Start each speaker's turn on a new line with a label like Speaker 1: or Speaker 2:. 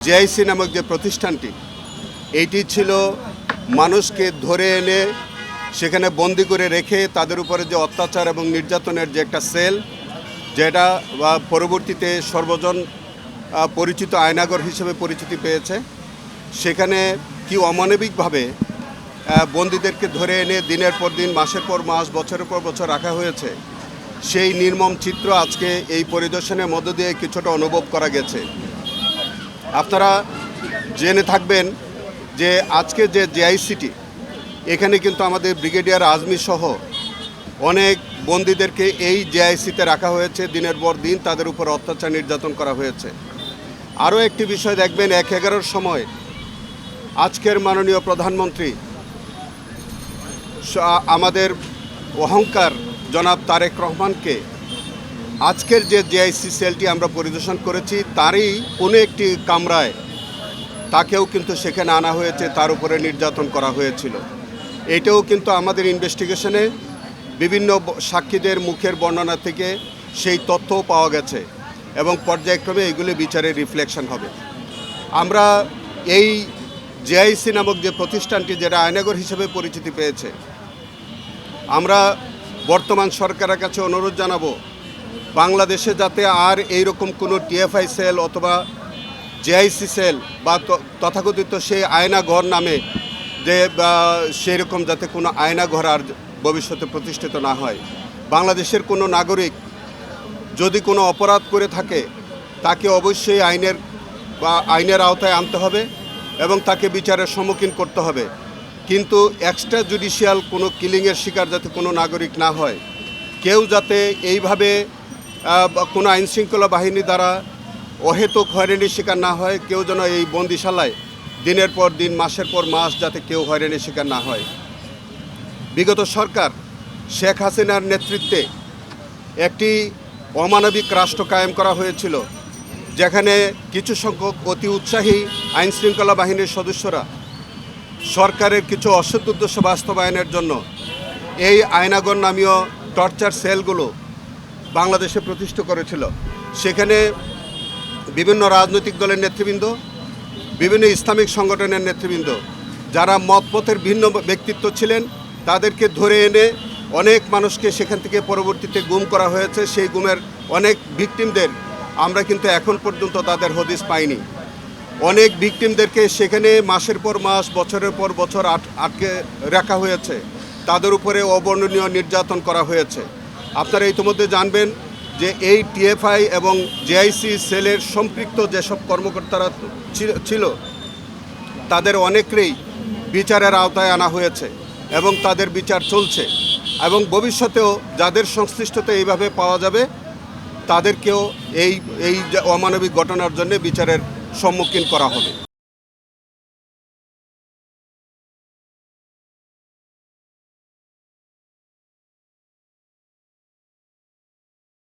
Speaker 1: JIC নামক যে প্রতিষ্ঠানটি এইটি ছিল মানুষকে ধরে এনে সেখানে বন্দি করে রেখে তাদের উপরে যে অত্যাচার এবং নির্যাতনের যে একটা সেল, যেটা পরবর্তীতে সর্বজন পরিচিত আয়নাঘর হিসেবে পরিচিতি পেয়েছে। সেখানে কি অমানবিকভাবে বন্দীদেরকে ধরে এনে দিনের পর দিন, মাসের পর মাস, বছরের পর বছর রাখা হয়েছে, সেই নির্মম চিত্র আজকে এই পরিদর্শনের মধ্য দিয়ে কিছুটা অনুভব করা গেছে। আপনারা জেনে থাকবেন যে আজকে যে জেআইসিটি, এখানে কিন্তু আমাদের ব্রিগেডিয়ার আজমি সহ অনেক বন্দীদেরকে এই জেআইসিতে রাখা হয়েছে। দিনের পর দিন তাদের উপর অত্যাচার নির্যাতন করা হয়েছে। আরও একটি বিষয় দেখবেন, ১/১১-র সময় আজকের মাননীয় প্রধানমন্ত্রী আমাদের অহংকার জনাব তারেক রহমানকে আজকের যে জেআইসি সেলটি আমরা পরিদর্শন করেছি তারই কোনো একটি কামরায় তাকেও কিন্তু সেখানে আনা হয়েছে, তার উপরে নির্যাতন করা হয়েছিল। এটাও কিন্তু আমাদের ইনভেস্টিগেশনে বিভিন্ন সাক্ষীদের মুখের বর্ণনা থেকে সেই তথ্যও পাওয়া গেছে এবং পর্যায়ক্রমে এগুলি বিচারের রিফ্লেকশন হবে। আমরা এই জেআইসি নামক যে প্রতিষ্ঠানটি, যেটা আয়নাঘর হিসেবে পরিচিতি পেয়েছে, আমরা বর্তমান সরকারের কাছে অনুরোধ জানাবো বাংলাদেশে যাতে আর এইরকম কোনো টিএফআই সেল অথবা জেআইসি সেল বা তথাকথিত সেই আয়নাঘর নামে যে সেই রকম যাতে কোনো আয়নাঘর আর ভবিষ্যতে প্রতিষ্ঠিত না হয়। বাংলাদেশের কোনো নাগরিক যদি কোনো অপরাধ করে থাকে তাকে অবশ্যই আইনের আওতায় আনতে হবে এবং তাকে বিচারের সম্মুখীন করতে হবে। কিন্তু এক্সট্রা জুডিশিয়াল কোনো কিলিংয়ের শিকার যাতে কোনো নাগরিক না হয়, কেউ যাতে এইভাবে কোনো আইনশৃঙ্খলা বাহিনী দ্বারা অহেতুক হয়রানির শিকার না হয়, কেউ যেন এই বন্দিশালায় দিনের পর দিন, মাসের পর মাস যাতে কেউ হয়রানির শিকার না হয়। বিগত সরকার শেখ হাসিনার নেতৃত্বে একটি অমানবিক রাষ্ট্র কায়েম করা হয়েছিল, যেখানে কিছু সংখ্যক অতি উৎসাহী আইনশৃঙ্খলা বাহিনীর সদস্যরা সরকারের কিছু অসৎ উদ্দেশ্য বাস্তবায়নের জন্য এই আয়নাঘর নামীয় টর্চার সেলগুলো বাংলাদেশে প্রতিষ্ঠা করেছিল। সেখানে বিভিন্ন রাজনৈতিক দলের নেতৃবৃন্দ, বিভিন্ন ইসলামিক সংগঠনের নেতৃবৃন্দ, যারা মতপথের ভিন্ন ব্যক্তিত্ব ছিলেন, তাদেরকে ধরে এনে অনেক মানুষকে সেখান থেকে পরবর্তীতে গুম করা হয়েছে। সেই গুমের অনেক ভিকটিমদের আমরা কিন্তু এখন পর্যন্ত তাদের হদিস পাইনি। অনেক ভিকটিমদেরকে সেখানে মাসের পর মাস, বছরের পর বছর আটকে রাখা হয়েছে, তাদের উপরে অবর্ণনীয় নির্যাতন করা হয়েছে। আপনারা ইতিমধ্যে জানবেন যে এই টিএফআই এবং জেআইসি সেলের সম্পৃক্ত যেসব কর্মকর্তারা ছিল তাদের অনেকেই বিচারের আওতায় আনা হয়েছে এবং তাদের বিচার চলছে, এবং ভবিষ্যতেও যাদের সংশ্লিষ্টতা এইভাবে পাওয়া যাবে তাদেরকেও এই অমানবিক ঘটনার জন্য বিচারের সম্মুখীন করা হবে।